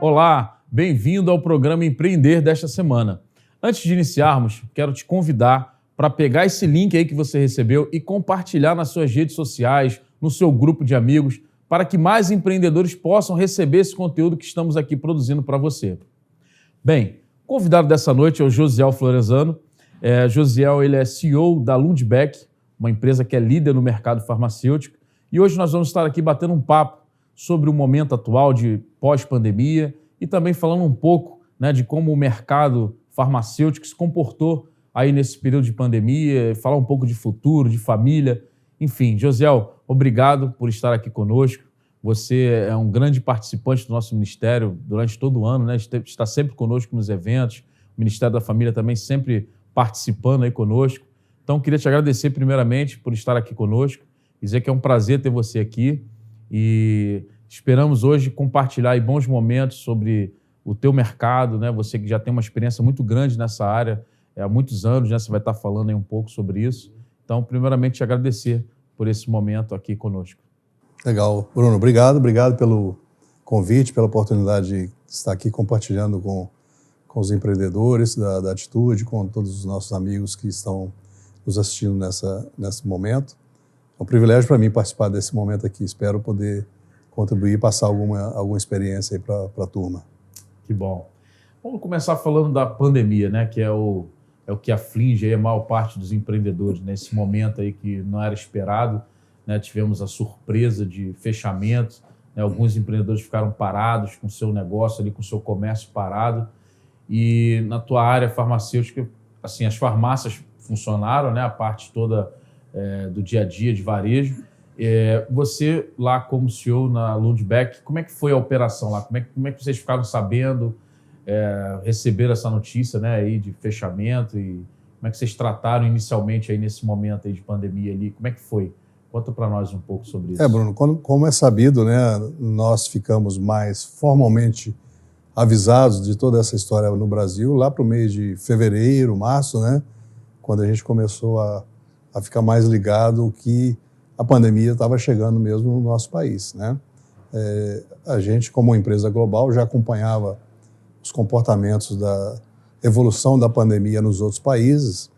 Olá, bem-vindo ao programa Empreender desta semana. Antes de iniciarmos, quero te convidar para pegar esse link aí que você recebeu e compartilhar nas suas redes sociais, no seu grupo de amigos, para que mais empreendedores possam receber esse conteúdo que estamos aqui produzindo para você. Bem, o convidado dessa noite é o Josiel Florenzano. Josiel, ele é CEO da Lundbeck, uma empresa que é líder no mercado farmacêutico. E hoje nós vamos estar aqui batendo um papo sobre o momento atual de pós-pandemia e também falando um pouco, né, de como o mercado farmacêutico se comportou aí nesse período de pandemia, falar um pouco de futuro, de família. Enfim, Josiel, obrigado por estar aqui conosco. Você é um grande participante do nosso ministério durante todo o ano, né? Está sempre conosco nos eventos. O Ministério da Família também sempre participando aí conosco. Então, queria te agradecer primeiramente por estar aqui conosco, dizer que é um prazer ter você aqui e esperamos hoje compartilhar aí bons momentos sobre o teu mercado, né? Você que já tem uma experiência muito grande nessa área há muitos anos, né? Você vai estar falando aí um pouco sobre isso. Então, primeiramente, te agradecer por esse momento aqui conosco. Legal. Bruno, obrigado pelo convite, pela oportunidade de estar aqui compartilhando com os empreendedores da Atitude, com todos os nossos amigos que estão nos assistindo nesse momento. É um privilégio para mim participar desse momento aqui. Espero poder contribuir e passar alguma experiência aí para a turma. Que bom. Vamos começar falando da pandemia, né? Que é o que aflige aí a maior parte dos empreendedores nesse momento aí que não era esperado, né? Tivemos a surpresa de fechamento, né? Alguns empreendedores ficaram parados com o seu negócio ali, com o seu comércio parado. E na tua área farmacêutica, assim, as farmácias funcionaram, né? A parte toda do dia a dia de varejo. Você lá como CEO na Lundbeck, como é que foi a operação lá? Como é que vocês ficaram sabendo, receberam essa notícia, né, aí de fechamento, e como é que vocês trataram inicialmente aí nesse momento aí de pandemia ali? Como é que foi? Conta para nós um pouco sobre isso. Bruno, como é sabido, né, nós ficamos mais formalmente avisados de toda essa história no Brasil lá para o mês de fevereiro, março, né, quando a gente começou a ficar mais ligado que a pandemia estava chegando mesmo no nosso país, né? A gente, como empresa global, já acompanhava os comportamentos da evolução da pandemia nos outros países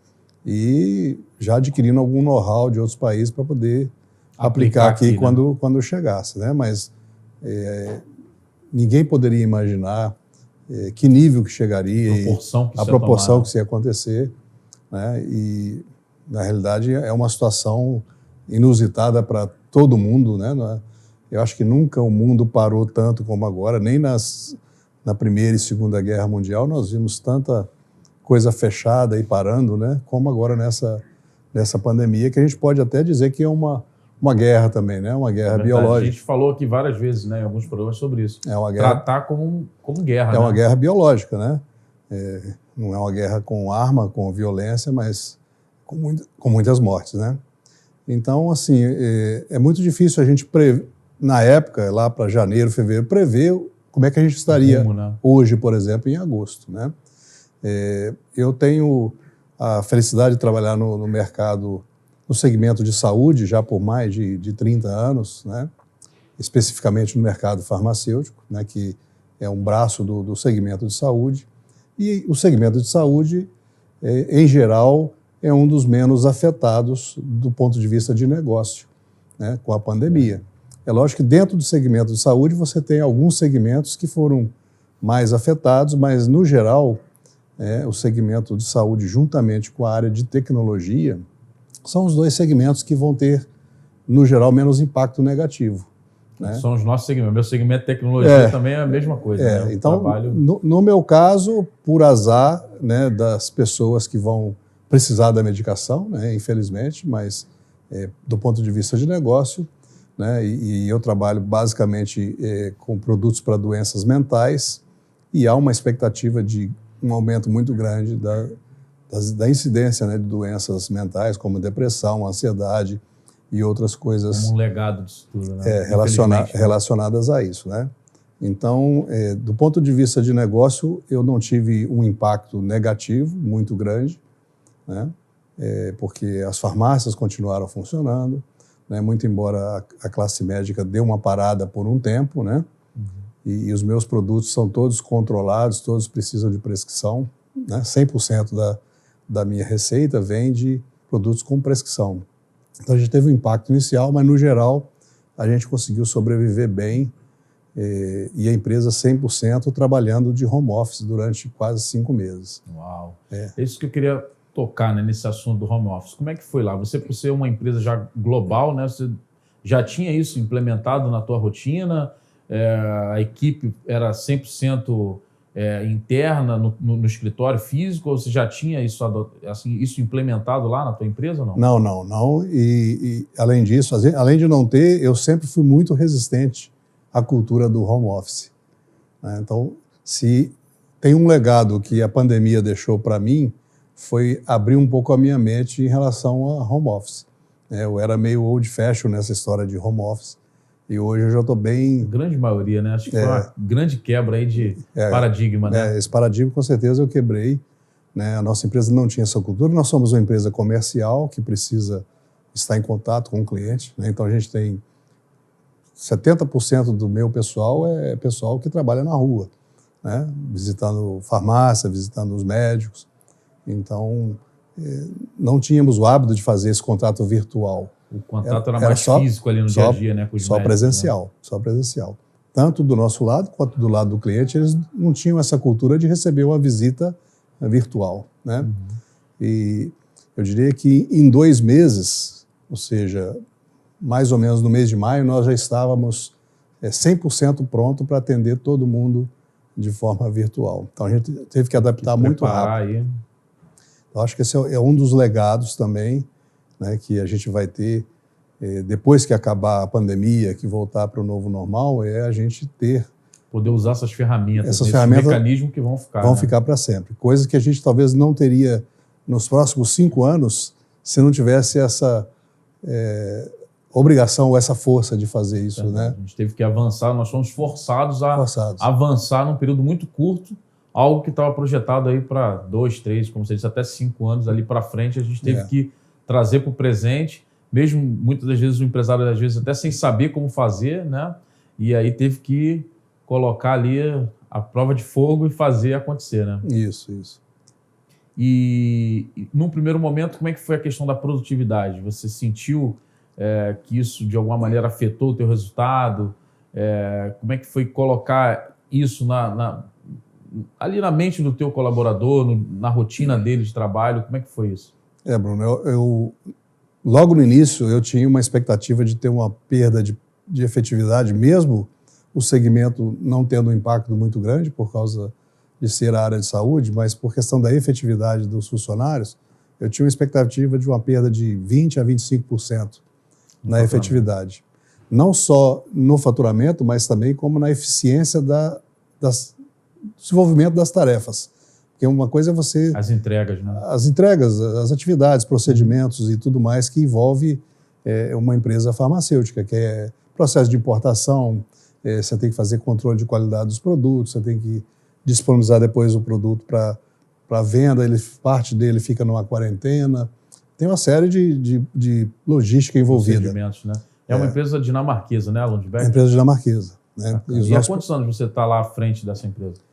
e já adquirindo algum know-how de outros países para poder aplicar aqui, né? quando chegasse, né? Mas ninguém poderia imaginar que nível que chegaria, a proporção que isso ia acontecer, né? E, na realidade, é uma situação inusitada para todo mundo, né? Eu acho que nunca o mundo parou tanto como agora, nem na Primeira e Segunda Guerra Mundial nós vimos tanta coisa fechada e parando, né? Como agora nessa pandemia, que a gente pode até dizer que é uma guerra também, né? Uma guerra biológica. A gente falou aqui várias vezes, né, em alguns programas sobre isso. É uma guerra, tratar como guerra. É uma guerra biológica, né? Não é uma guerra com arma, com violência, mas com muitas mortes, né? Então, assim, é muito difícil a gente, na época, lá para janeiro, fevereiro, prever como é que a gente estaria hoje, por exemplo, em agosto, né? Eu tenho a felicidade de trabalhar no mercado, no segmento de saúde, já por mais de 30 anos, né? Especificamente no mercado farmacêutico, né? Que é um braço do segmento de saúde. E o segmento de saúde, em geral, é um dos menos afetados do ponto de vista de negócio, né, com a pandemia. É lógico que dentro do segmento de saúde você tem alguns segmentos que foram mais afetados, mas, no geral, o segmento de saúde, juntamente com a área de tecnologia, são os dois segmentos que vão ter, no geral, menos impacto negativo, né? São os nossos segmentos. Meu segmento de tecnologia também é a mesma coisa. Né? Então, no meu caso, por azar, né, das pessoas que vão precisar da medicação, né, infelizmente, mas do ponto de vista de negócio, né, e eu trabalho basicamente com produtos para doenças mentais, e há uma expectativa de um aumento muito grande da incidência, né, de doenças mentais, como depressão, ansiedade e outras coisas. Como um legado disso tudo, né? Relacionadas a isso, né? Então, do ponto de vista de negócio, eu não tive um impacto negativo muito grande, né? Porque as farmácias continuaram funcionando, né? Muito embora a classe médica deu uma parada por um tempo, né? e os meus produtos são todos controlados, todos precisam de prescrição, né? 100% da minha receita vem de produtos com prescrição. Então a gente teve um impacto inicial, mas no geral a gente conseguiu sobreviver bem e a empresa 100% trabalhando de home office durante quase 5 meses. Uau! É isso que eu queria tocar, né, nesse assunto do home office. Como é que foi lá? Você, por ser uma empresa já global, né, você já tinha isso implementado na tua rotina? A equipe era 100% interna no escritório físico, ou você já tinha isso, assim, isso implementado lá na tua empresa ou não? Não. E além disso, além de não ter, eu sempre fui muito resistente à cultura do home office, né? Então, se tem um legado que a pandemia deixou para mim, foi abrir um pouco a minha mente em relação a home office. Eu era meio old fashion nessa história de home office, e hoje eu já estou bem... A grande maioria, né? Acho que foi uma grande quebra aí de paradigma, né? Esse paradigma, com certeza, eu quebrei, né? A nossa empresa não tinha essa cultura. Nós somos uma empresa comercial que precisa estar em contato com o cliente, né? Então, a gente tem 70% do meu pessoal é pessoal que trabalha na rua, né? Visitando farmácia, visitando os médicos. Então, não tínhamos o hábito de fazer esse contato virtual. O contato era mais físico ali no dia a dia, né? Com os médicos, presencial, né? Só presencial. Tanto do nosso lado quanto do lado do cliente, eles não tinham essa cultura de receber uma visita virtual, né? Uhum. E eu diria que em 2 meses, ou seja, mais ou menos no mês de maio, nós já estávamos 100% pronto para atender todo mundo de forma virtual. Então a gente teve que adaptar muito rápido. Aí. Eu acho que esse é um dos legados também, né, que a gente vai ter depois que acabar a pandemia, que voltar para o novo normal, é a gente poder usar essas ferramentas, esses mecanismos que vão ficar. Vão ficar para sempre. Coisas que a gente talvez não teria nos próximos 5 anos se não tivesse essa obrigação ou essa força de fazer isso, né? A gente teve que avançar, nós fomos forçados a avançar num período muito curto, algo que estava projetado aí para 2, 3, como você disse, até 5 anos ali para frente, a gente teve que trazer para o presente, mesmo muitas das vezes o empresário, às vezes até sem saber como fazer, né? E aí teve que colocar ali a prova de fogo e fazer acontecer, né? Isso. E num primeiro momento, como é que foi a questão da produtividade? Você sentiu que isso de alguma maneira afetou o teu resultado? Como é que foi colocar isso ali na mente do teu colaborador, na rotina dele de trabalho? Como é que foi isso? Bruno, eu logo no início eu tinha uma expectativa de ter uma perda de efetividade, mesmo o segmento não tendo um impacto muito grande por causa de ser a área de saúde, mas por questão da efetividade dos funcionários, eu tinha uma expectativa de uma perda de 20% a 25% na efetividade. Não só no faturamento, mas também como na eficiência do desenvolvimento das tarefas. Porque uma coisa é você... As entregas, né? As entregas, as atividades, procedimentos e tudo mais que envolve uma empresa farmacêutica, que é processo de importação, você tem que fazer controle de qualidade dos produtos, você tem que disponibilizar depois o produto para venda, parte dele fica numa quarentena. Tem uma série de logística envolvida. Procedimentos, né? É uma empresa dinamarquesa, né, Lundbeck? É uma empresa dinamarquesa. Né? E há quantos anos você está lá à frente dessa empresa?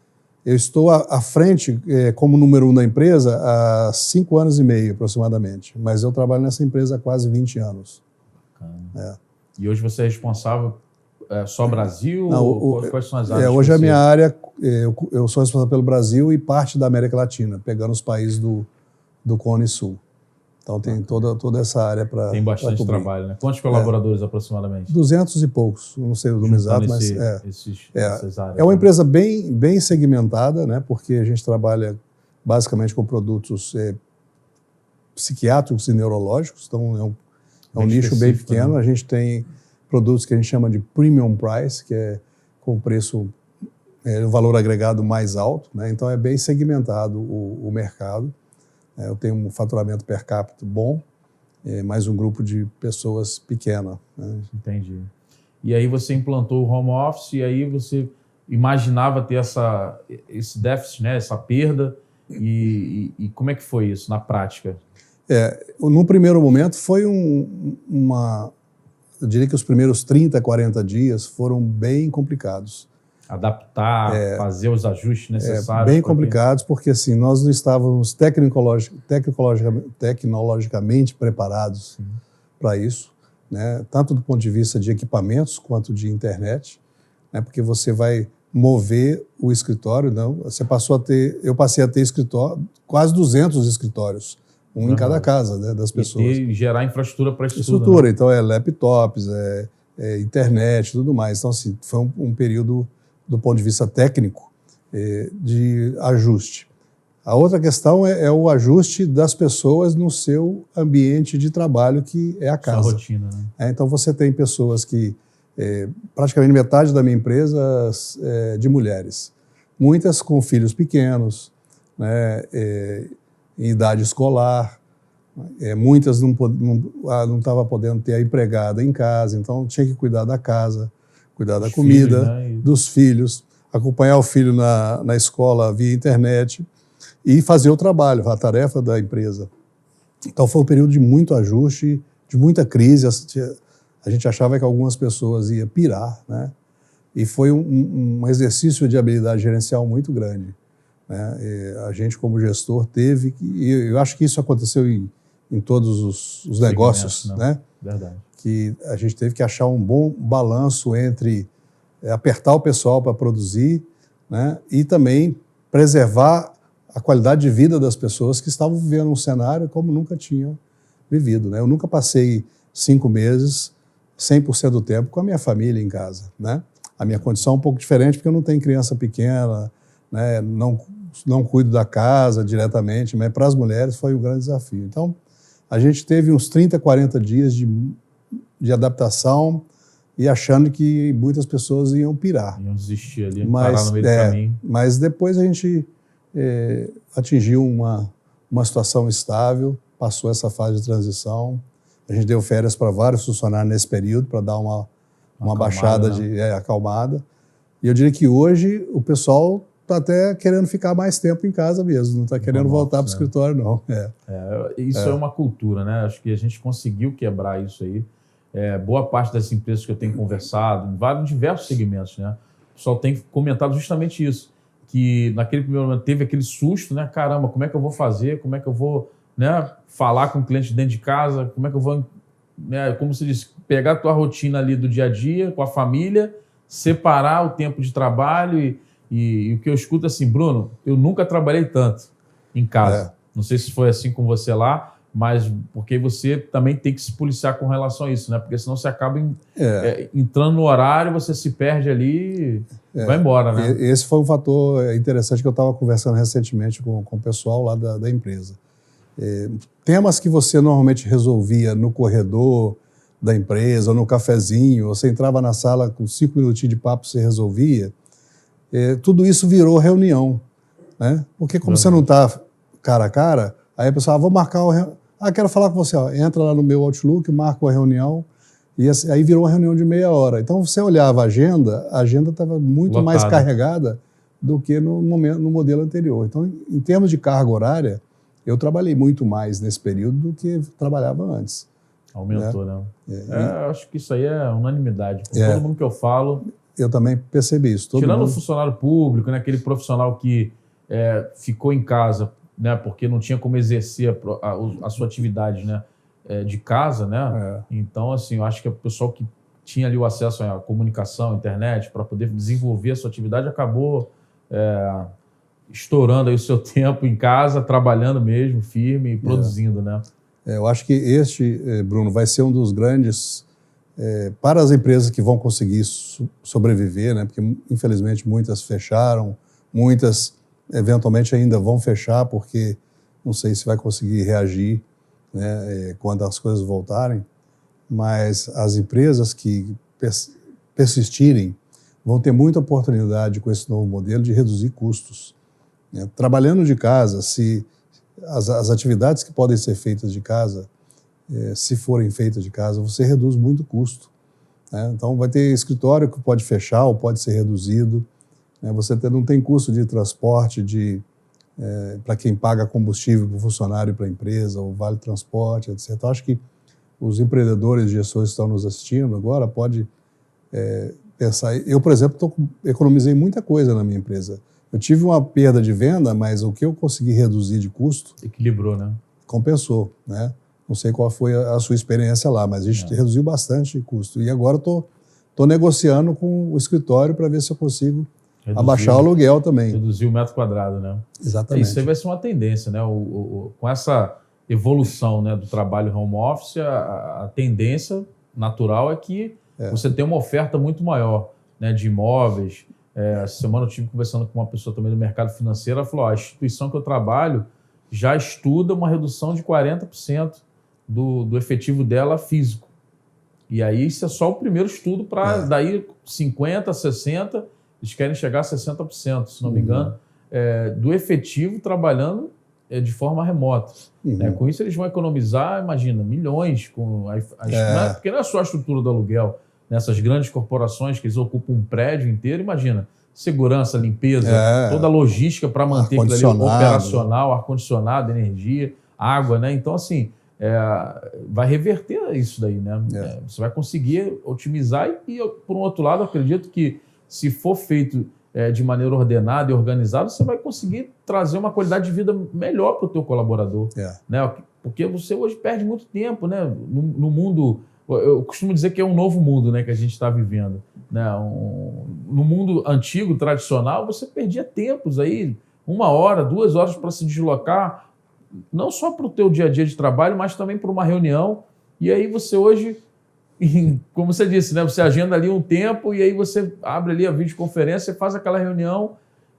Eu estou à frente, como número 1 da empresa, há 5 anos e meio, aproximadamente. Mas eu trabalho nessa empresa há quase 20 anos. Bacana. E hoje você é responsável só Brasil? Quais são as áreas? Hoje a minha área, eu sou responsável pelo Brasil e parte da América Latina, pegando os países do Cone Sul. Então tem toda essa área para... Tem bastante trabalho, né? Quantos colaboradores aproximadamente? 200 e poucos, não sei o número exato, mas essas áreas. É uma empresa bem segmentada, né? Porque a gente trabalha basicamente com produtos psiquiátricos e neurológicos, então é um nicho bem pequeno. Né? A gente tem produtos que a gente chama de premium price, que é com preço, o valor agregado mais alto, né? Então é bem segmentado o mercado. Eu tenho um faturamento per capita bom, mais um grupo de pessoas pequena. Né? Entendi. E aí você implantou o home office e aí você imaginava ter esse déficit, né? Essa perda, e como é que foi isso na prática? No primeiro momento foi eu diria que os primeiros 30, 40 dias foram bem complicados. adaptar, fazer os ajustes necessários. Bem complicados, porque assim, nós não estávamos tecnologicamente preparados para isso, né? Tanto do ponto de vista de equipamentos quanto de internet, né? Porque você vai mover o escritório, não? Eu passei a ter escritório, quase 200 escritórios, em cada casa, né, das pessoas. E gerar infraestrutura para isso. Estrutura, né? Então laptops, internet, tudo mais. Então assim, foi um período do ponto de vista técnico de ajuste. A outra questão é o ajuste das pessoas no seu ambiente de trabalho, que é a casa. Sua rotina, né? Então você tem pessoas que praticamente metade da minha empresa de mulheres, muitas com filhos pequenos, né, em idade escolar, muitas não estavam podendo ter a empregada em casa, então tinha que cuidar da casa, cuidar da comida, né, dos filhos, acompanhar o filho na escola via internet e fazer o trabalho, a tarefa da empresa. Então foi um período de muito ajuste, de muita crise. A gente achava que algumas pessoas iam pirar, né? E foi um exercício de habilidade gerencial muito grande, né? A gente, como gestor, teve que... E eu acho que isso aconteceu em todos os negócios, né? Verdade. Que a gente teve que achar um bom balanço entre apertar o pessoal para produzir, né? E também preservar a qualidade de vida das pessoas que estavam vivendo um cenário como nunca tinham vivido, né? Eu nunca passei 5 meses 100% do tempo com a minha família em casa, né? A minha condição é um pouco diferente porque eu não tenho criança pequena, né? Não cuido da casa diretamente, mas para as mulheres foi um grande desafio. Então, a gente teve uns 30, 40 dias de adaptação e achando que muitas pessoas iam pirar. Iam desistir ali, parar no meio do caminho. Mas depois a gente atingiu uma situação estável, passou essa fase de transição. A gente deu férias para vários funcionários nesse período para dar uma baixada, acalmada. E eu diria que hoje o pessoal está até querendo ficar mais tempo em casa mesmo, não está querendo voltar para o escritório, não. Isso é uma cultura, né? Acho que a gente conseguiu quebrar isso aí. Boa parte das empresas que eu tenho conversado, em diversos segmentos, né? O pessoal tem comentado justamente isso, que naquele primeiro momento teve aquele susto, né? Caramba, como é que eu vou fazer? Como é que eu vou, né, falar com o cliente dentro de casa? Como é que eu vou, né, como se diz, pegar a tua rotina ali do dia a dia, com a família, separar o tempo de trabalho e o que eu escuto assim, Bruno, eu nunca trabalhei tanto em casa. Não sei se foi assim com você lá, mas porque você também tem que se policiar com relação a isso, né? Porque senão você acaba entrando no horário, você se perde ali e vai embora, né? Esse foi um fator interessante que eu estava conversando recentemente com o pessoal lá da empresa. Temas que você normalmente resolvia no corredor da empresa, ou no cafezinho, você entrava na sala com 5 minutinhos de papo, você resolvia, tudo isso virou reunião, né? Porque como você não está cara a cara, aí a pessoa, vou marcar uma reunião. Quero falar com você, entra lá no meu Outlook, marca uma reunião, e aí virou uma reunião de meia hora. Então você olhava a agenda estava muito mais carregada do que no modelo anterior. Então, em termos de carga horária, eu trabalhei muito mais nesse período do que trabalhava antes. Aumentou, né? Acho que isso aí é unanimidade. Com todo mundo que eu falo... Eu também percebi isso. Tirando o funcionário público, né, aquele profissional que ficou em casa, né, porque não tinha como exercer a sua atividade, né, de casa, né? Então, assim, eu acho que o pessoal que tinha ali o acesso à comunicação, à internet, para poder desenvolver a sua atividade, acabou estourando aí o seu tempo em casa, trabalhando mesmo, firme e produzindo, né? Eu acho que Bruno, vai ser um dos grandes... para as empresas que vão conseguir sobreviver, né? Porque, infelizmente, muitas fecharam, muitas, eventualmente, ainda vão fechar, porque não sei se vai conseguir reagir, né, quando as coisas voltarem, mas as empresas que persistirem vão ter muita oportunidade com esse novo modelo de reduzir custos, né? Trabalhando de casa, se as atividades que podem ser feitas de casa, se forem feitas de casa, você reduz muito o custo, né? Então vai ter escritório que pode fechar ou pode ser reduzido, né? Você não tem custo de transporte para quem paga combustível para o funcionário e para a empresa, ou vale transporte, etc. Então, acho que os empreendedores e gestores que estão nos assistindo agora podem pensar. Eu, por exemplo, economizei muita coisa na minha empresa. Eu tive uma perda de venda, mas o que eu consegui reduzir de custo... Equilibrou, né? Compensou, né? Não sei qual foi a sua experiência lá, mas a gente reduziu bastante o custo. E agora estou negociando com o escritório para ver se eu consigo abaixar o aluguel também. Reduzir o metro quadrado, né? Exatamente. Isso aí vai ser uma tendência, né? Com essa evolução, né, do trabalho home office, a tendência natural é que você tenha uma oferta muito maior, né, de imóveis. Essa semana eu estive conversando com uma pessoa também do mercado financeiro, ela falou, a instituição que eu trabalho já estuda uma redução de 40% do efetivo dela físico. E aí isso é só o primeiro estudo para daí 50%, 60%, eles querem chegar a 60%, se não me engano, do efetivo trabalhando de forma remota. Com isso eles vão economizar, imagina, milhões. Porque não é só a estrutura do aluguel. Nessas grandes corporações que eles ocupam um prédio inteiro, imagina, segurança, limpeza, toda a logística para manter aquilo ali operacional, ar-condicionado, energia, água, né? Então, assim, vai reverter isso daí, né? Você vai conseguir otimizar e, por um outro lado, acredito que se for feito de maneira ordenada e organizada, você vai conseguir trazer uma qualidade de vida melhor para o teu colaborador. Né? Porque você hoje perde muito tempo, né? No mundo... Eu costumo dizer que é um novo mundo, né, que a gente está vivendo. Né? No mundo antigo, tradicional, você perdia tempos aí, 1 hora, 2 horas para se deslocar, não só para o teu dia a dia de trabalho, mas também para uma reunião. E aí você hoje, como você disse, né, você agenda ali um tempo e aí você abre ali a videoconferência, faz aquela reunião,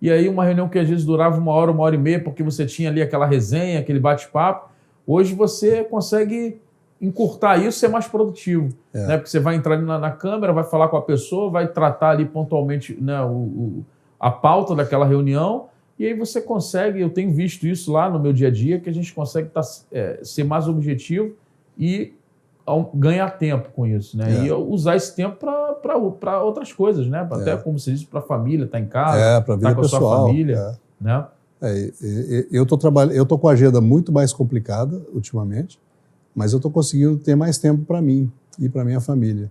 e aí uma reunião que às vezes durava 1 hora, 1h30, porque você tinha ali aquela resenha, aquele bate-papo. Hoje você consegue encurtar isso e ser mais produtivo. Né? Porque você vai entrar ali na câmera, vai falar com a pessoa, vai tratar ali pontualmente, né, a pauta daquela reunião, e aí você consegue, eu tenho visto isso lá no meu dia a dia, que a gente consegue ser mais objetivo e ganhar tempo com isso. Né? E usar esse tempo para outras coisas, né? Até, como você disse, para a família, estar em casa, para estar com a pessoal, sua família. Né? Eu estou com a agenda muito mais complicada ultimamente, mas eu estou conseguindo ter mais tempo para mim e para minha família.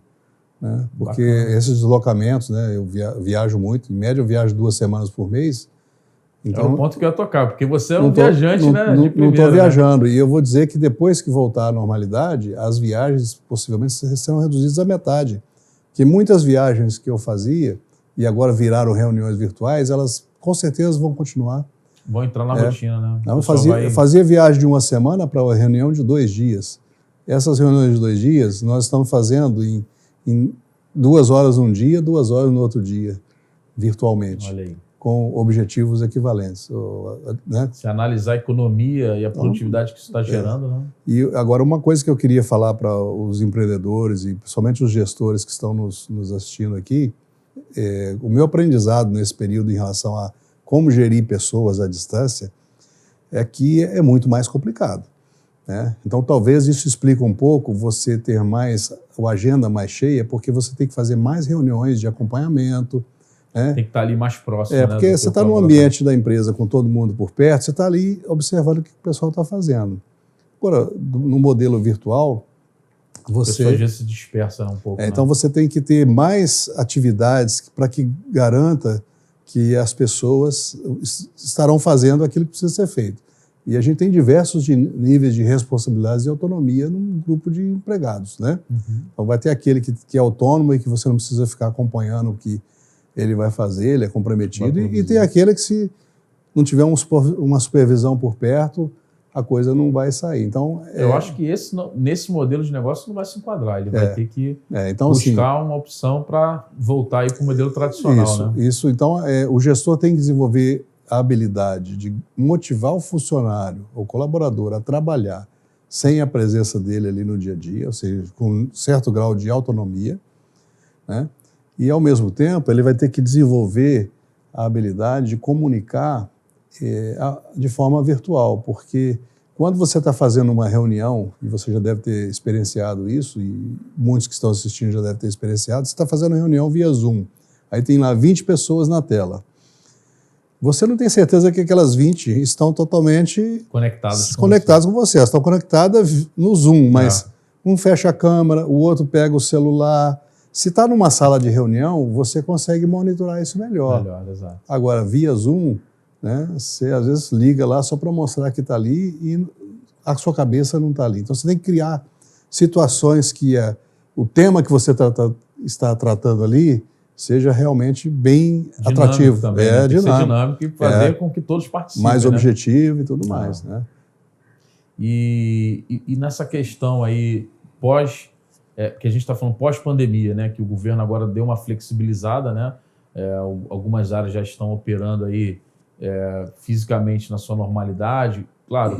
Né? Porque esses deslocamentos, né, eu viajo muito, em média eu viajo 2 semanas por mês. Então, é o ponto que eu ia tocar, porque você é um viajante, né? Não estou viajando. E eu vou dizer que depois que voltar à normalidade, as viagens possivelmente serão reduzidas à metade. Porque muitas viagens que eu fazia, e agora viraram reuniões virtuais, elas com certeza vão continuar. Vão entrar na rotina, né? Não, eu fazia viagem de 1 semana para uma reunião de 2 dias. Essas reuniões de 2 dias, nós estamos fazendo em 2 horas um dia, 2 horas no outro dia, virtualmente. Olha aí. Com objetivos equivalentes. Né? Se analisar a economia e a produtividade que isso está gerando. Né? E agora, uma coisa que eu queria falar para os empreendedores e principalmente os gestores que estão nos assistindo aqui, o meu aprendizado nesse período em relação a como gerir pessoas à distância é que é muito mais complicado. Né? Então, talvez isso explique um pouco você ter a agenda mais cheia, porque você tem que fazer mais reuniões de acompanhamento. Tem que estar ali mais próximo. Porque você está no ambiente da empresa com todo mundo por perto, você está ali observando o que o pessoal está fazendo. Agora, no modelo virtual, você... A pessoa já se dispersa um pouco. Então, você tem que ter mais atividades para que garanta que as pessoas estarão fazendo aquilo que precisa ser feito. E a gente tem diversos níveis de responsabilidades e autonomia num grupo de empregados. Né? Então, vai ter aquele que é autônomo e que você não precisa ficar acompanhando o que ele vai fazer, ele é comprometido, e tem aquele que, se não tiver uma supervisão por perto, a coisa não vai sair. Então, eu acho que nesse modelo de negócio não vai se enquadrar, ele vai ter que buscar uma opção para voltar para o modelo tradicional. Então, o gestor tem que desenvolver a habilidade de motivar o funcionário, o colaborador, a trabalhar sem a presença dele ali no dia a dia, ou seja, com um certo grau de autonomia, né? E, ao mesmo tempo, ele vai ter que desenvolver a habilidade de comunicar de forma virtual, porque quando você está fazendo uma reunião, e você já deve ter experienciado isso, e muitos que estão assistindo já devem ter experienciado, você está fazendo uma reunião via Zoom, aí tem lá 20 pessoas na tela. Você não tem certeza que aquelas 20 estão totalmente conectadas com você. Elas estão conectadas no Zoom, mas um fecha a câmera, o outro pega o celular, Se está numa sala de reunião, você consegue monitorar isso melhor. Exato. Agora, via Zoom, né, você às vezes liga lá só para mostrar que está ali e a sua cabeça não está ali. Então você tem que criar situações que o tema que você está tratando ali seja realmente bem Dinâmico atrativo. Também, né? Tem que ser dinâmico e fazer com que todos participem. Mais objetivo e tudo mais. Né? E nessa questão aí, que a gente está falando pós-pandemia, né? Que o governo agora deu uma flexibilizada, né? Algumas áreas já estão operando aí fisicamente na sua normalidade. Claro,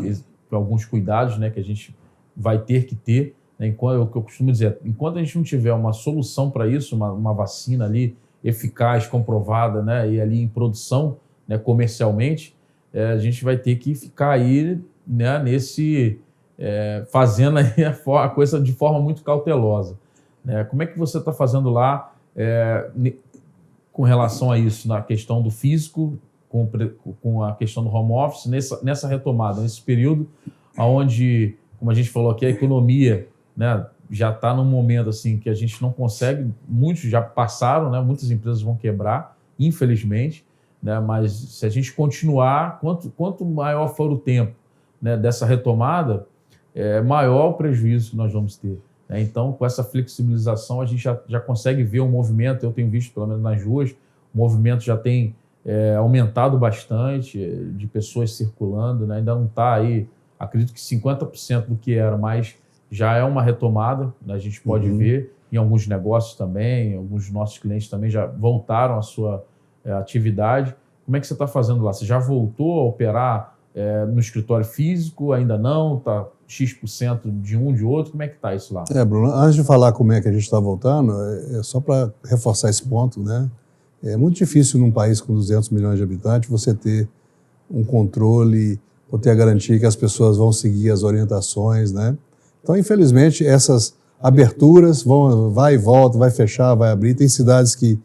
com alguns cuidados, né? Que a gente vai ter que ter. O que eu costumo dizer, enquanto a gente não tiver uma solução para isso, uma vacina ali eficaz, comprovada, né, e ali em produção, né, comercialmente, a gente vai ter que ficar aí, né, fazendo aí a coisa de forma muito cautelosa. Né? Como é que você está fazendo lá com relação a isso, na questão do físico, com a questão do home office, nessa retomada, nesse período onde, como a gente falou aqui, a economia, né, já está num momento assim que a gente não consegue, muitos já passaram, né, muitas empresas vão quebrar, infelizmente, né, mas se a gente continuar, quanto maior for o tempo, né, dessa retomada, maior o prejuízo que nós vamos ter. Né? Então, com essa flexibilização, a gente já consegue ver um movimento, eu tenho visto, pelo menos nas ruas, o movimento já tem aumentado bastante, de pessoas circulando, né? Ainda não está aí, acredito que 50% do que era, mas já é uma retomada, né? A gente pode ver em alguns negócios também, alguns dos nossos clientes também já voltaram à sua atividade. Como é que você está fazendo lá? Você já voltou a operar no escritório físico? Ainda não? Está X% de um, de outro? Como é que está isso lá? Bruno, antes de falar como é que a gente está voltando, só para reforçar esse ponto, né? É muito difícil num país com 200 milhões de habitantes você ter um controle ou ter a garantia que as pessoas vão seguir as orientações, né? Então, infelizmente, essas aberturas vai e volta, vai fechar, vai abrir. Tem cidades que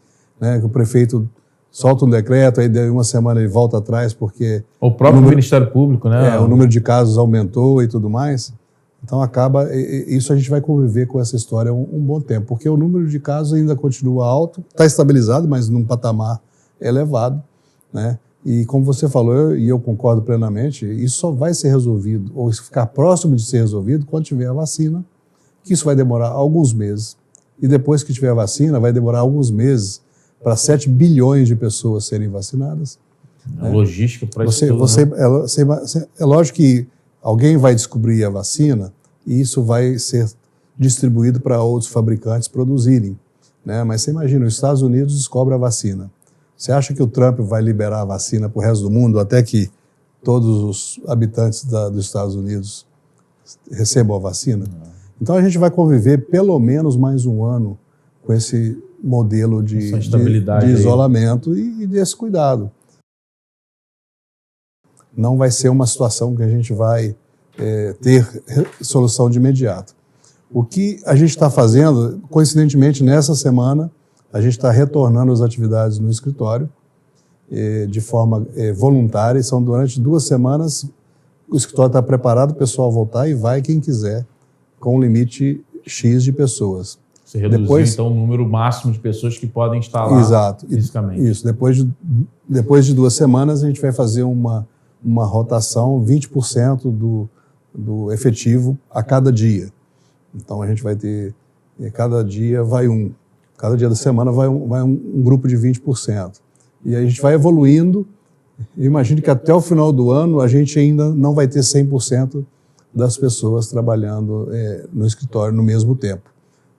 o prefeito solta um decreto, aí de uma semana ele volta atrás porque... O próprio Ministério Público, né? O número de casos aumentou e tudo mais. Então, isso a gente vai conviver com essa história um bom tempo, porque o número de casos ainda continua alto, está estabilizado, mas num patamar elevado, né? E como você falou, e eu concordo plenamente, isso só vai ser resolvido, ou ficar próximo de ser resolvido, quando tiver a vacina, que isso vai demorar alguns meses. E depois que tiver a vacina, vai demorar alguns meses para 7 bilhões de pessoas serem vacinadas. A logística para isso tudo, é lógico que alguém vai descobrir a vacina e isso vai ser distribuído para outros fabricantes produzirem. Né? Mas você imagina, os Estados Unidos descobre a vacina. Você acha que o Trump vai liberar a vacina para o resto do mundo até que todos os habitantes dos Estados Unidos recebam a vacina? Então a gente vai conviver pelo menos mais um ano com esse modelo de isolamento e desse cuidado. Não vai ser uma situação que a gente vai ter solução de imediato. O que a gente está fazendo, coincidentemente, nessa semana, a gente está retornando as atividades no escritório de forma voluntária. São durante 2 semanas, o escritório está preparado, o pessoal voltar e vai quem quiser, com um limite X de pessoas. Você reduziu, então, o número máximo de pessoas que podem estar lá fisicamente. Isso. Depois de 2 semanas, a gente vai fazer uma rotação, 20% do efetivo a cada dia. Então, a gente vai ter, cada dia vai cada dia da semana vai um grupo de 20%. E a gente vai evoluindo. Eu imagino que até o final do ano a gente ainda não vai ter 100% das pessoas trabalhando no escritório no mesmo tempo.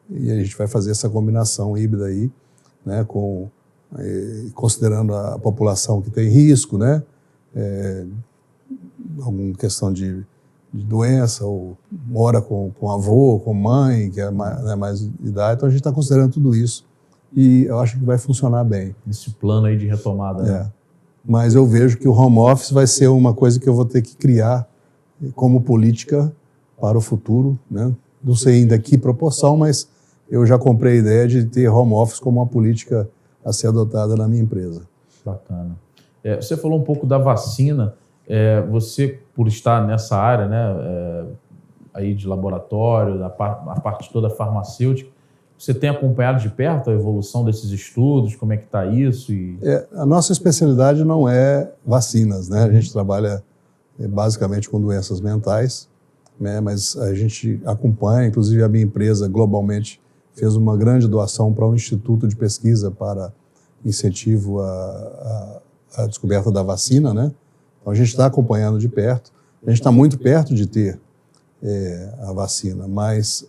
E a gente vai fazer essa combinação híbrida aí, né, considerando a população que tem risco, né, alguma questão de doença, ou mora com avô, com mãe, que é mais idade. Então a gente está considerando tudo isso e eu acho que vai funcionar bem. Esse plano aí de retomada. Né? Mas eu vejo que o home office vai ser uma coisa que eu vou ter que criar como política para o futuro, né? Não sei ainda que proporção, mas eu já comprei a ideia de ter home office como uma política a ser adotada na minha empresa. Bacana. Você falou um pouco da vacina. Você, por estar nessa área, né, aí de laboratório, a parte toda farmacêutica, Você tem acompanhado de perto a evolução desses estudos? Como é que está isso? A nossa especialidade não é vacinas, né? A gente trabalha basicamente com doenças mentais, né? Mas a gente acompanha, inclusive a minha empresa globalmente fez uma grande doação para um instituto de pesquisa para incentivo à descoberta da vacina, né? Então a gente está acompanhando de perto. A gente está muito perto de ter a vacina, mas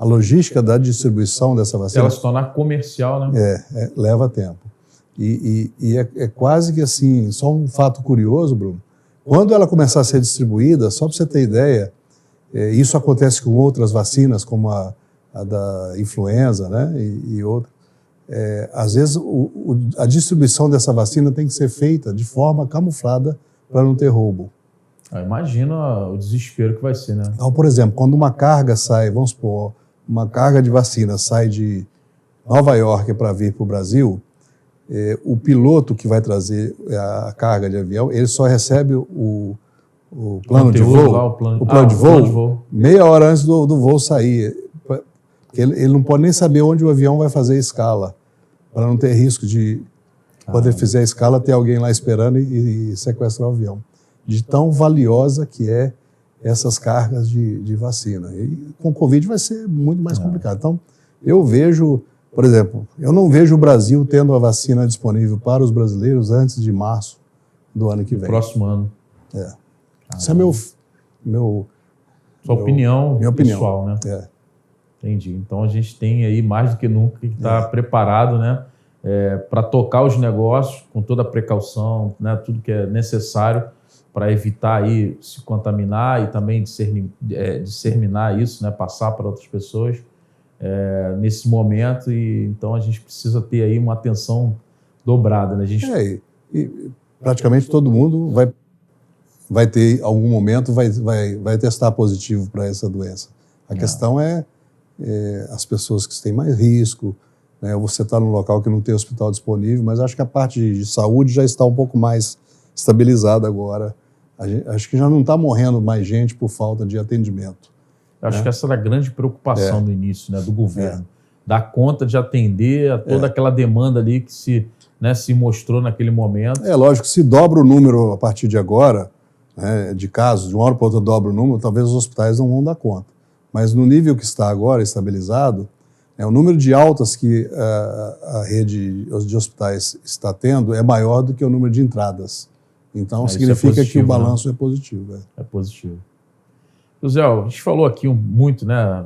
a logística da distribuição dessa vacina... Ela se tornar comercial, né? Leva tempo. E é quase que assim, só um fato curioso, Bruno, quando ela começar a ser distribuída, só para você ter ideia, isso acontece com outras vacinas, como a da influenza, né, e outras. Às vezes, a distribuição dessa vacina tem que ser feita de forma camuflada para não ter roubo. Imagina o desespero que vai ser, né? Então, por exemplo, quando uma carga sai, vamos supor, uma carga de vacina sai de Nova York para vir para o Brasil, o piloto que vai trazer a carga de avião, ele só recebe o plano de voo, o plano de voo meia hora antes do voo sair. Ele não pode nem saber onde o avião vai fazer a escala, para não ter risco de, quando ele fizer a escala, ter alguém lá esperando e sequestrar o avião. De tão valiosa que é essas cargas de vacina. E com o Covid vai ser muito mais complicado. Então, eu vejo, por exemplo, eu não vejo o Brasil tendo a vacina disponível para os brasileiros antes de março do ano que vem. Próximo ano. Isso é Sua opinião pessoal, né? Entendi. Então a gente tem aí mais do que nunca que estar preparado, né, para tocar os negócios com toda a precaução, né, tudo que é necessário para evitar aí se contaminar e também disseminar isso, né, passar para outras pessoas nesse momento. E então a gente precisa ter aí uma atenção dobrada, né? E praticamente todo mundo vai ter algum momento vai testar positivo para essa doença. A questão é as pessoas que têm mais risco, né? Você está num local que não tem hospital disponível, mas acho que a parte de saúde já está um pouco mais estabilizada agora. Acho que já não está morrendo mais gente por falta de atendimento. Acho que essa era a grande preocupação no início, né, do governo. Dar conta de atender a toda aquela demanda ali que se mostrou naquele momento. Lógico, se dobra o número a partir de agora, né, de casos, de uma hora para outra dobra o número, talvez os hospitais não vão dar conta. Mas no nível que está agora, estabilizado, o número de altas que a rede de hospitais está tendo é maior do que o número de entradas. Então, significa positivo, que o balanço é positivo. É positivo. José, a gente falou aqui muito, né,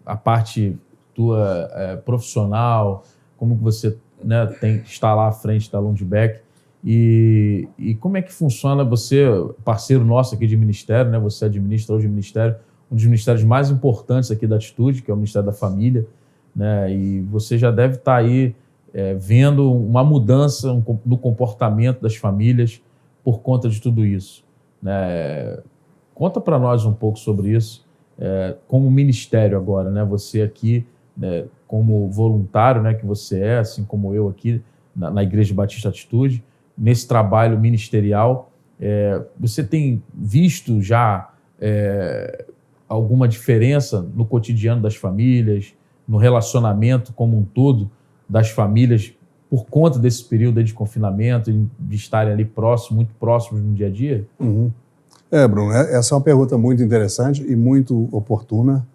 a parte tua profissional, como que você, né, está lá à frente da Lundbeck. E como é que funciona? Você, parceiro nosso aqui de ministério, né, você administra hoje o ministério, um dos ministérios mais importantes aqui da Atitude, que é o Ministério da Família, né? E você já deve estar aí vendo uma mudança no comportamento das famílias por conta de tudo isso, né? Conta para nós um pouco sobre isso, como ministério agora, né? Você aqui, né, como voluntário, né, que você é, assim como eu aqui na Igreja Batista Atitude, nesse trabalho ministerial, você tem visto já alguma diferença no cotidiano das famílias, no relacionamento como um todo das famílias por conta desse período de confinamento, de estarem ali muito próximos no dia a dia? Uhum. Bruno, essa é uma pergunta muito interessante e muito oportuna.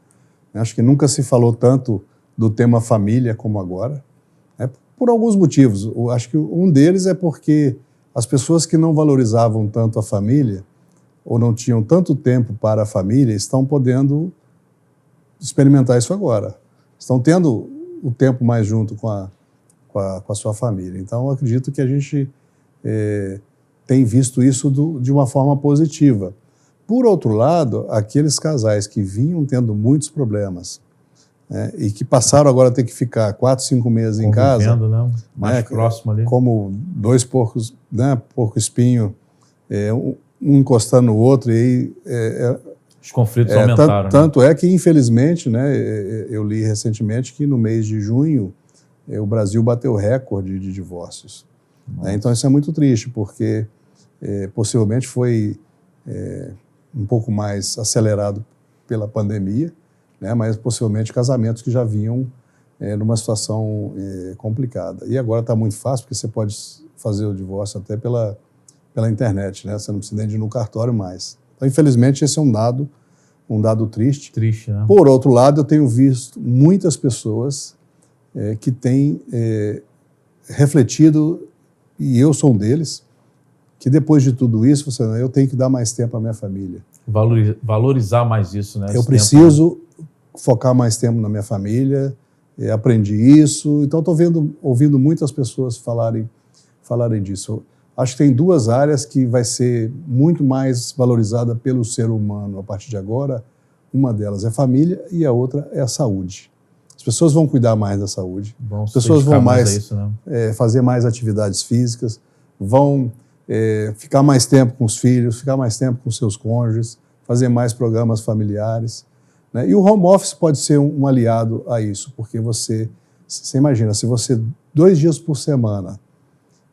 Acho que nunca se falou tanto do tema família como agora, por alguns motivos. Acho que um deles é porque as pessoas que não valorizavam tanto a família ou não tinham tanto tempo para a família estão podendo experimentar isso agora. Estão tendo o tempo mais junto com a sua família. Então, eu acredito que a gente tem visto isso de uma forma positiva. Por outro lado, aqueles casais que vinham tendo muitos problemas e que passaram agora a ter que ficar 4, 5 meses em casa, né? Mais próximo ali. Como dois porcos, né? Porco-espinho, um encostando no outro, e aí os conflitos aumentaram. Tanto é que, infelizmente, né, eu li recentemente que no mês de junho o Brasil bateu recorde de divórcios. Então isso é muito triste, porque possivelmente foi um pouco mais acelerado pela pandemia, né, mas possivelmente casamentos que já vinham numa situação complicada. E agora está muito fácil, porque você pode fazer o divórcio até pela internet, né? Você não precisa nem de ir no cartório mais. Então, infelizmente, esse é um dado triste. Triste, né? Por outro lado, eu tenho visto muitas pessoas que têm refletido, e eu sou um deles, que depois de tudo isso, eu tenho que dar mais tempo à minha família. Valorizar mais isso, né? Eu preciso focar mais tempo na minha família, aprendi isso, então estou ouvindo muitas pessoas falarem disso. Acho que tem duas áreas que vai ser muito mais valorizada pelo ser humano a partir de agora. Uma delas é a família e a outra é a saúde. As pessoas vão cuidar mais da saúde, as pessoas vão fazer mais atividades físicas, vão ficar mais tempo com os filhos, ficar mais tempo com seus cônjuges, fazer mais programas familiares, né? E o home office pode ser um aliado a isso, porque você imagina, se você 2 dias por semana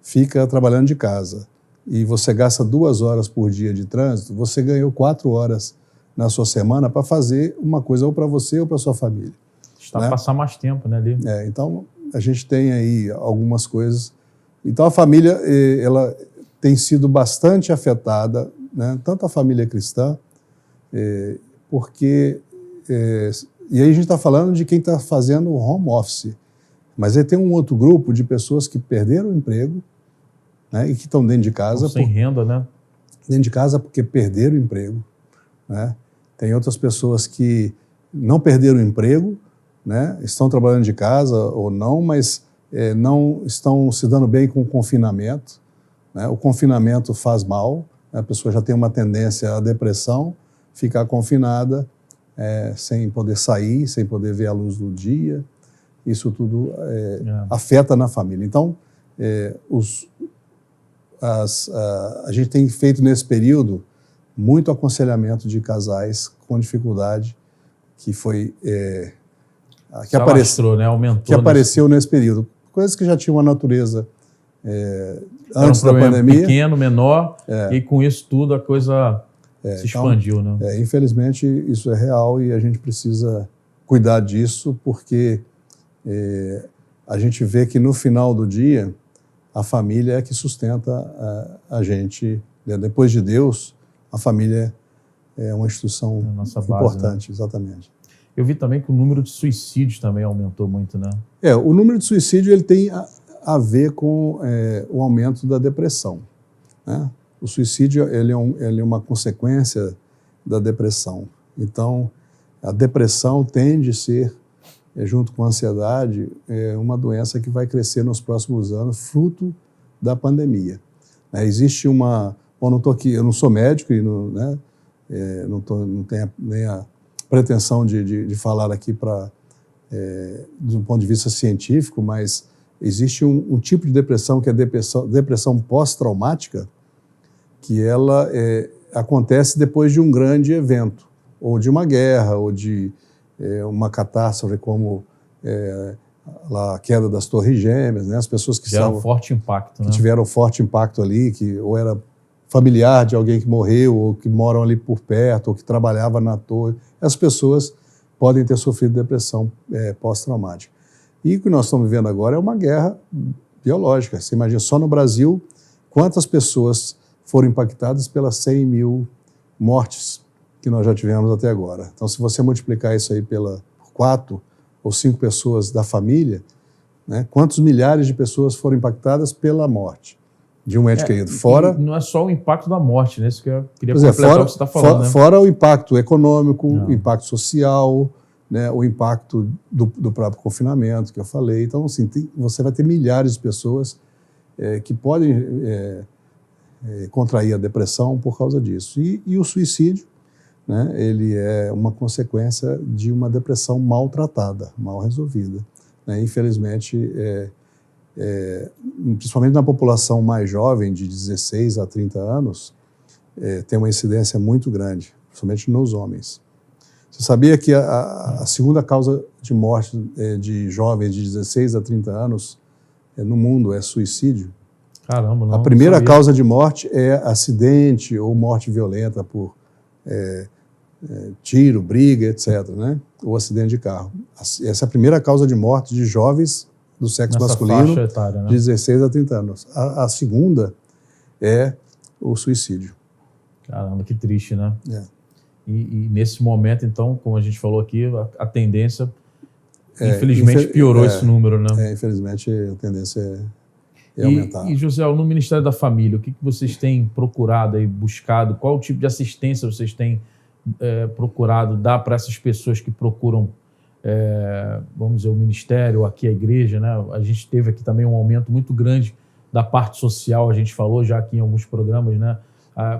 fica trabalhando de casa e você gasta 2 horas por dia de trânsito, você ganhou 4 horas na sua semana para fazer uma coisa ou para você ou para sua família. Está passar mais tempo, né, ali. Então, a gente tem aí algumas coisas. Então, a família, ela tem sido bastante afetada, né, tanto a família cristã, porque... e aí a gente está falando de quem está fazendo o home office, mas aí tem um outro grupo de pessoas que perderam o emprego, né, e que estão dentro de casa. Sem renda, né? Dentro de casa porque perderam o emprego, né? Tem outras pessoas que não perderam o emprego, né, estão trabalhando de casa ou não, mas não estão se dando bem com o confinamento, né? O confinamento faz mal, né? A pessoa já tem uma tendência à depressão, ficar confinada, sem poder sair, sem poder ver a luz do dia, isso tudo afeta na família. Então, a gente tem feito nesse período muito aconselhamento de casais com dificuldade, que foi... que apareceu, né? Aumentou, que apareceu nesse período. Coisas que já tinham uma natureza antes da pandemia. Pequeno, menor, e com isso tudo a coisa se expandiu, então, né? Infelizmente, isso é real e a gente precisa cuidar disso, porque a gente vê que no final do dia, a família é que sustenta a gente. Depois de Deus, a família é uma instituição importante, base, né? Exatamente. Eu vi também que o número de suicídios também aumentou muito, né? O número de suicídio ele tem a ver com o aumento da depressão, né? O suicídio ele é uma consequência da depressão. Então, a depressão tende a ser, junto com a ansiedade, uma doença que vai crescer nos próximos anos, fruto da pandemia. Existe uma... Bom, não estou aqui, eu não sou médico e não tenho nem a pretensão de falar aqui de um ponto de vista científico, mas existe um tipo de depressão que é depressão pós-traumática, que ela acontece depois de um grande evento, ou de uma guerra, ou de uma catástrofe como a queda das Torres Gêmeas, né? As pessoas que tiveram forte impacto, que tiveram forte impacto ali, que ou era familiar de alguém que morreu, ou que moram ali por perto, ou que trabalhava na torre. As pessoas podem ter sofrido depressão pós-traumática. E o que nós estamos vivendo agora é uma guerra biológica. Você imagina, só no Brasil, quantas pessoas foram impactadas pelas 100 mil mortes que nós já tivemos até agora. Então, se você multiplicar isso aí por 4 ou 5 pessoas da família, né, quantos milhares de pessoas foram impactadas pela morte de um ente querido? Fora... Não é só o impacto da morte, né? Isso que eu queria completar o que você está falando. Fora o impacto econômico, o impacto social, né, o impacto do próprio confinamento, que eu falei. Então, assim, você vai ter milhares de pessoas que podem contrair a depressão por causa disso. E o suicídio, né, ele é uma consequência de uma depressão mal tratada, mal resolvida, né? Infelizmente, principalmente na população mais jovem, de 16 a 30 anos, tem uma incidência muito grande, principalmente nos homens. Você sabia que a segunda causa de morte de jovens de 16 a 30 anos no mundo é suicídio? Caramba, não. A primeira causa de morte é acidente ou morte violenta por tiro, briga, etc., né? Ou acidente de carro. Essa é a primeira causa de morte de jovens do sexo Nessa masculino, faixa etária, né? de 16 a 30 anos. A segunda é o suicídio. Caramba, que triste, né? É. E nesse momento, então, como a gente falou aqui, a tendência, infelizmente, piorou esse número, né? Infelizmente, a tendência é aumentar. E, José, no Ministério da Família, o que vocês têm procurado aí, buscado? Qual tipo de assistência vocês têm procurado dar para essas pessoas que procuram, vamos dizer, o Ministério, aqui a igreja, né? A gente teve aqui também um aumento muito grande da parte social, a gente falou já aqui em alguns programas, né?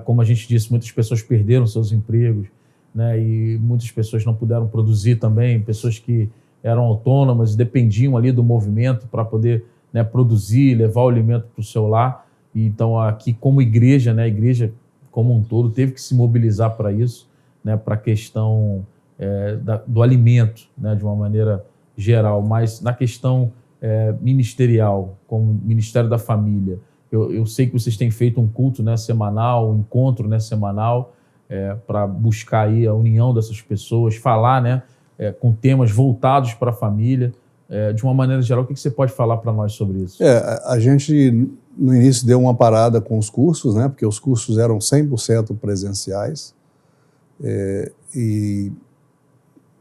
Como a gente disse, muitas pessoas perderam seus empregos, né? E muitas pessoas não puderam produzir também, pessoas que eram autônomas e dependiam ali do movimento para poder, né, produzir, levar o alimento para o seu lar. E então aqui como igreja, né, a igreja como um todo teve que se mobilizar para isso, né, para a questão do alimento, né, de uma maneira geral, mas na questão ministerial, como Ministério da Família, eu sei que vocês têm feito um culto, né, semanal, um encontro, né, semanal, para buscar aí a união dessas pessoas, falar, né, com temas voltados para a família. De uma maneira geral, o que você pode falar para nós sobre isso? A gente, no início, deu uma parada com os cursos, né, porque os cursos eram 100% presenciais, e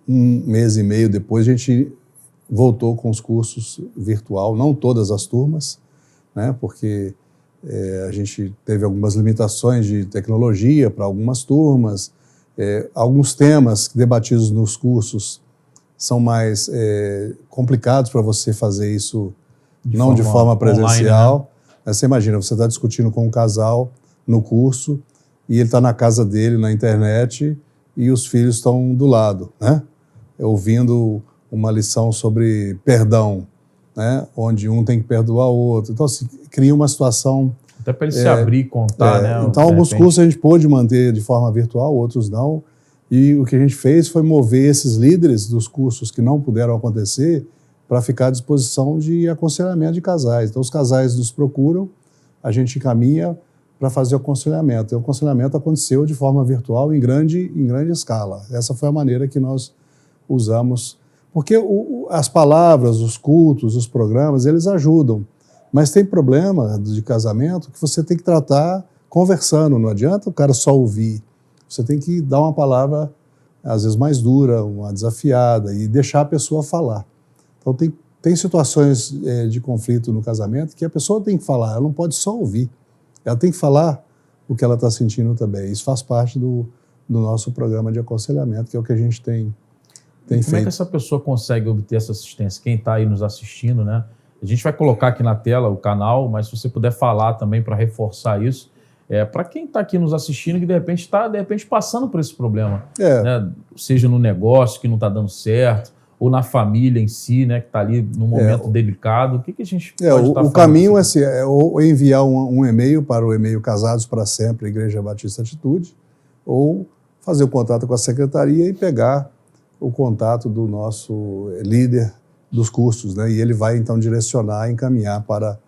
um mês e meio depois a gente voltou com os cursos virtual, não todas as turmas, né, porque a gente teve algumas limitações de tecnologia para algumas turmas, alguns temas debatidos nos cursos são mais complicados para você fazer isso de forma presencial. Online, né? Você imagina, você está discutindo com um casal no curso e ele está na casa dele, na internet, e os filhos estão do lado, né? Ouvindo uma lição sobre perdão, né? Onde um tem que perdoar o outro. Então, assim, cria uma situação... Até para ele se abrir e contar, né? Então, alguns cursos a gente pôde manter de forma virtual, outros não. E o que a gente fez foi mover esses líderes dos cursos que não puderam acontecer para ficar à disposição de aconselhamento de casais. Então, os casais nos procuram, a gente encaminha para fazer o aconselhamento. E o aconselhamento aconteceu de forma virtual em grande escala. Essa foi a maneira que nós usamos. Porque as palavras, os cultos, os programas, eles ajudam. Mas tem problema de casamento que você tem que tratar conversando. Não adianta o cara só ouvir. Você tem que dar uma palavra, às vezes, mais dura, uma desafiada, e deixar a pessoa falar. Então, tem situações de conflito no casamento que a pessoa tem que falar, ela não pode só ouvir. Ela tem que falar o que ela está sentindo também. Isso faz parte do nosso programa de aconselhamento, que é o que a gente tem feito. Como é que essa pessoa consegue obter essa assistência? Quem está aí nos assistindo, né? A gente vai colocar aqui na tela o canal, mas se você puder falar também para reforçar isso, para quem está aqui nos assistindo que de repente está passando por esse problema, né? Seja no negócio que não está dando certo, ou na família em si, né, que está ali num momento delicado, o que a gente pode estar falando? O caminho é ou enviar um e-mail para o e-mail Casados para Sempre, Igreja Batista Atitude, ou fazer o contato com a secretaria e pegar o contato do nosso líder dos cursos, né? E ele vai então direcionar, encaminhar para...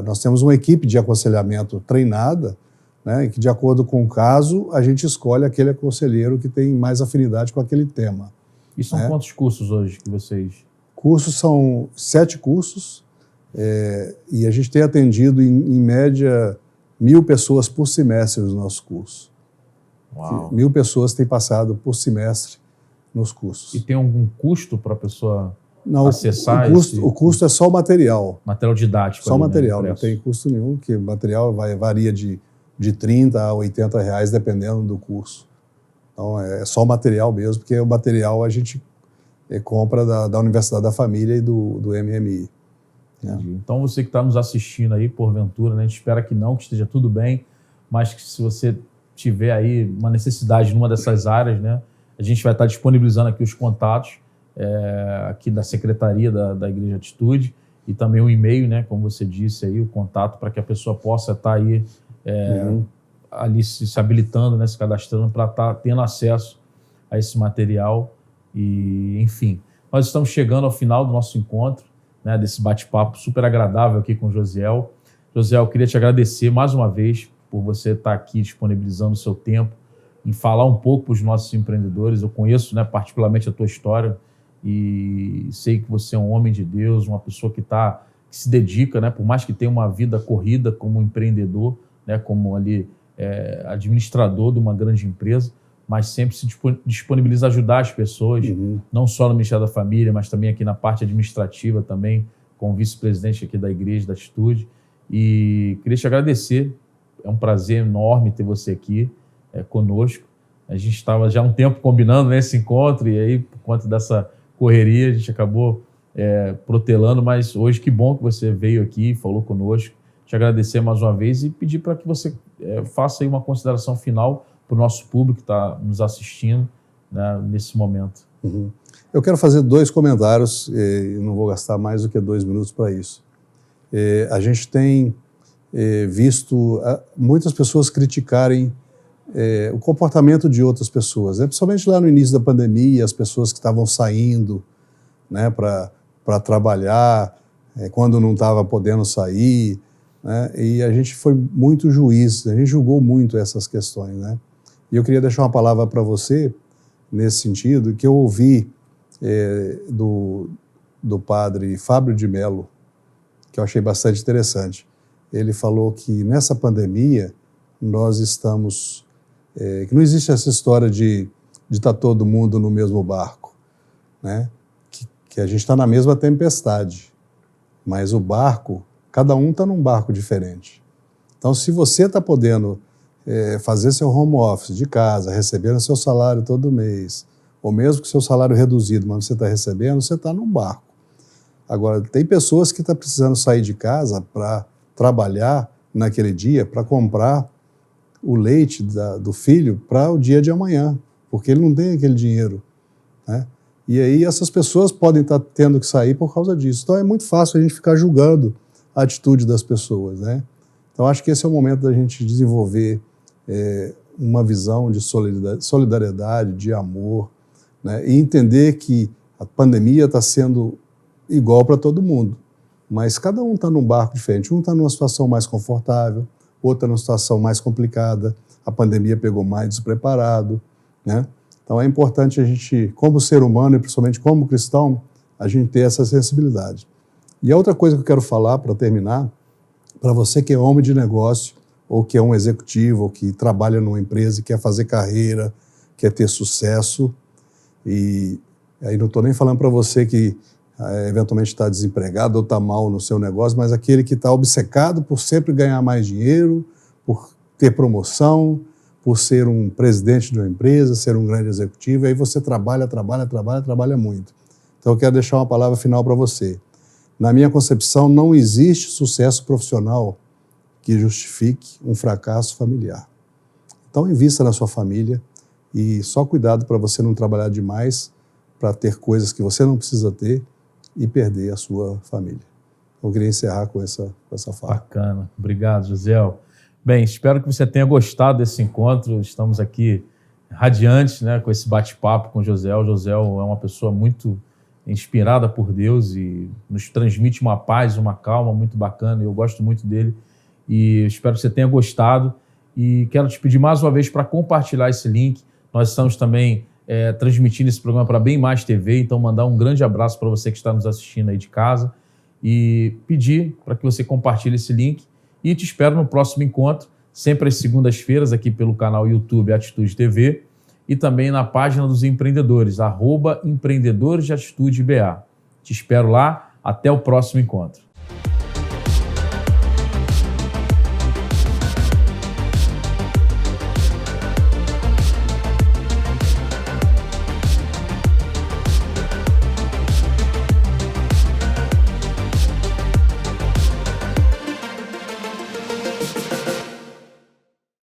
Nós temos uma equipe de aconselhamento treinada, né, que de acordo com o caso, a gente escolhe aquele conselheiro que tem mais afinidade com aquele tema. E são quantos cursos hoje que vocês... Cursos são 7 cursos, e a gente tem atendido, em média, 1.000 pessoas por semestre nos nossos cursos. Uau. 1.000 pessoas têm passado por semestre nos cursos. E tem algum custo para a pessoa acessar o custo é só o material. Material didático. Só o ali, material, né, não tem custo nenhum, que o material varia de 30 a 80 reais, dependendo do curso. Então, é só o material mesmo, porque o material a gente compra da Universidade da Família e do MMI. Então, você que está nos assistindo aí, porventura, né, a gente espera que não, que esteja tudo bem, mas que se você tiver aí uma necessidade numa dessas áreas, né, a gente vai estar disponibilizando aqui os contatos aqui da Secretaria da Igreja Atitude e também o e-mail, né, como você disse aí, o contato para que a pessoa possa estar aí ali se habilitando, né, se cadastrando para estar tendo acesso a esse material. E, enfim, nós estamos chegando ao final do nosso encontro, né, desse bate-papo super agradável aqui com o Josiel. Josiel, eu queria te agradecer mais uma vez por você estar aqui disponibilizando o seu tempo em falar um pouco para os nossos empreendedores. Eu conheço, né, particularmente a tua história, e sei que você é um homem de Deus, uma pessoa que se dedica, né, por mais que tenha uma vida corrida como empreendedor, né, como ali administrador de uma grande empresa, mas sempre se disponibiliza a ajudar as pessoas, não só no Ministério da Família, mas também aqui na parte administrativa também, como vice-presidente aqui da Igreja da Atitude. E queria te agradecer, é um prazer enorme ter você aqui conosco. A gente estava já há um tempo combinando, né, esse encontro, e aí, por conta dessa correria, a gente acabou protelando, mas hoje que bom que você veio aqui e falou conosco. Te agradecer mais uma vez e pedir para que você faça aí uma consideração final para o nosso público que está nos assistindo, né, nesse momento. Eu quero fazer 2 comentários, e não vou gastar mais do que 2 minutos para isso. A gente tem visto muitas pessoas criticarem o comportamento de outras pessoas, né? Principalmente lá no início da pandemia, as pessoas que estavam saindo, né, para trabalhar, quando não estava podendo sair, né? E a gente foi muito juiz, a gente julgou muito essas questões, né? E eu queria deixar uma palavra para você, nesse sentido, que eu ouvi do padre Fábio de Mello, que eu achei bastante interessante. Ele falou que nessa pandemia nós estamos... que não existe essa história de estar todo mundo no mesmo barco, né? Que a gente está na mesma tempestade, mas o barco, cada um está num barco diferente. Então, se você está podendo fazer seu home office de casa, recebendo seu salário todo mês, ou mesmo com seu salário reduzido, mas você está recebendo, você está num barco. Agora, tem pessoas que estão precisando sair de casa para trabalhar naquele dia, para comprar o leite do filho para o dia de amanhã, porque ele não tem aquele dinheiro, né? E aí essas pessoas podem estar tendo que sair por causa disso. Então é muito fácil a gente ficar julgando a atitude das pessoas, né? Então acho que esse é o momento da gente desenvolver uma visão de solidariedade, de amor, né? E entender que a pandemia está sendo igual para todo mundo, mas cada um está num barco diferente. Um está numa situação mais confortável, outra numa situação mais complicada, a pandemia pegou mais despreparado, né? Então é importante a gente, como ser humano e principalmente como cristão, a gente ter essa sensibilidade. E a outra coisa que eu quero falar, para terminar, para você que é homem de negócio, ou que é um executivo, ou que trabalha numa empresa e quer fazer carreira, quer ter sucesso, e aí não estou nem falando para você que eventualmente está desempregado ou está mal no seu negócio, mas aquele que está obcecado por sempre ganhar mais dinheiro, por ter promoção, por ser um presidente de uma empresa, ser um grande executivo, e aí você trabalha muito. Então eu quero deixar uma palavra final para você. Na minha concepção, não existe sucesso profissional que justifique um fracasso familiar. Então invista na sua família e só cuidado para você não trabalhar demais, para ter coisas que você não precisa ter e perder a sua família. Eu queria encerrar com essa fala. Bacana. Obrigado, Josiel. Bem, espero que você tenha gostado desse encontro. Estamos aqui radiantes, né, com esse bate-papo com o Josiel. O Josiel é uma pessoa muito inspirada por Deus e nos transmite uma paz, uma calma muito bacana. Eu gosto muito dele e espero que você tenha gostado. E quero te pedir mais uma vez para compartilhar esse link. Nós estamos também transmitindo esse programa para Bem Mais TV, então mandar um grande abraço para você que está nos assistindo aí de casa e pedir para que você compartilhe esse link e te espero no próximo encontro, sempre às segundas-feiras aqui pelo canal YouTube Atitude TV e também na página dos empreendedores, @empreendedores de Atitude BA. Te espero lá, até o próximo encontro.